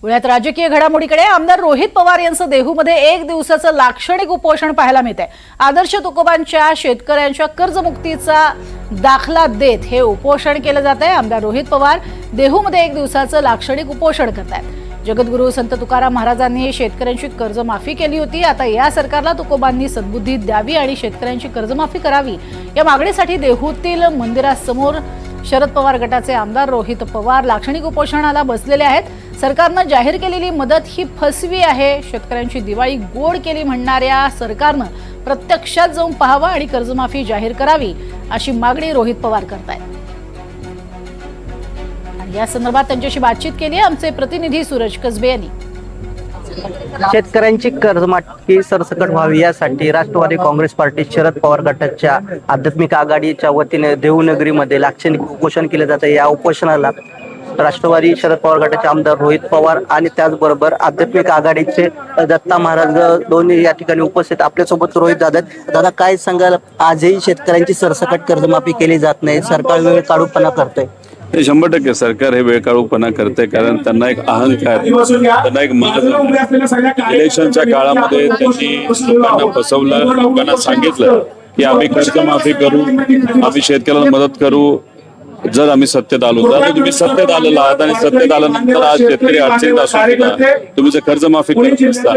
पुण्यात राजकीय घडामोडीकडे आमदार रोहित पवार यांचं देहूमध्ये 1 दिवसाचं लाक्षणिक उपोषण पाहायला मिळतंय। आदर्श तुकोबांच्या शेतकऱ्यांच्या कर्जमुक्तीचा दाखला देत हे उपोषण केलं जातंय। आमदार रोहित पवार देहूमध्ये 1 दिवसाचं लाक्षणिक उपोषण करतायत। जगद्गुरू संत तुकाराम महाराजांनी शेतकऱ्यांची कर्जमाफी केली होती। आता या सरकारला तुकोबांनी सद्बुद्धी द्यावी आणि शेतकऱ्यांची कर्जमाफी करावी या मागणीसाठी देहूतील मंदिरासमोर शरद पवार गटाचे आमदार रोहित पवार लाक्षणिक उपोषणाला बसलेले आहेत। सरकारने जाहीर केलेली मदत ही फसवी आहे, शेतकऱ्यांची दिवाळी गोड केली म्हणणाऱ्या सरकारने प्रत्यक्षात जाऊन पाहावं आणि कर्जमाफी जाहीर करावी अशी मागणी रोहित पवार करतायत। या संदर्भात त्यांच्याशी बातचीत केली आमचे प्रतिनिधी सूरज कसबे यांनी। शेतकऱ्यांची कर्जमाफी सरसकट व्हावी यासाठी राष्ट्रवादी काँग्रेस पार्टी शरद पवार गटाच्या आध्यात्मिक आघाडीच्या वतीने देहू नगरीमध्ये लाक्षणिक उपोषण केले जाते। या उपोषणाला राष्ट्रवादी शरद पवार गटाचे आमदार रोहित पवार आणि त्याचबरोबर आध्यात्मिक आघाडीचे दत्ता महाराज दोन्ही या ठिकाणी उपस्थित। आपल्यासोबत रोहित दादा काय सांगाल, आजही शेतकऱ्यांची सरसकट कर्जमाफी केली जात नाही, सरकार वेळ काढूपणा करतंय? 100% सरकार हे वेळकाळूपणा करते, कारण त्यांना एक अहंकार, त्यांना एक इलेक्शनच्या काळामध्ये त्यांनी लोकांना फसवलं, लोकांना सांगितलं की आम्ही कर्जमाफी करू, आम्ही शेतकऱ्याला मदत करू जर आम्ही सत्तेत आलो। तर तुम्ही सत्तेत आलेला आहात आणि सत्तेत आल्यानंतर आज शेतकरी अडचणीत असून सुद्धा तुम्ही कर्जमाफी करत नसता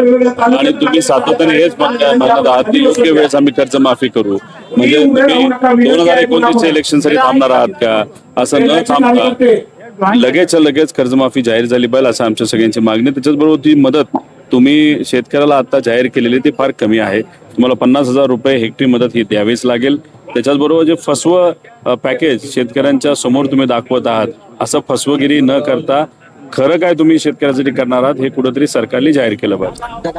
आणि तुम्ही सातत्याने हेच म्हणत आहात की योग्य वेळेस आम्ही कर्जमाफी करू। म्हणजे तुम्ही 2029 इलेक्शनसाठी थांबणार आहात का? असं न थांबता लगेच कर्जमाफी जाहीर झाली पाहिजे असं आमच्या सगळ्यांची मागणी। त्याच्याचबरोबर ती मदत तुम्ही शेतकऱ्याला आता जाहीर केलेली ती फार कमी आहे। तुम्हाला 50,000 रुपये हेक्टरी मदत ही द्यावीच लागेल। त्याच्याचबरोबर जे फसवं पॅकेज शेतकऱ्यांच्या समोर तुम्ही दाखवत आहात, असं फसवगिरी न करता खरं काय तुम्ही शेतकऱ्यासाठी करणार आहात हे कुठेतरी सरकारने जाहीर केलं पाहिजे।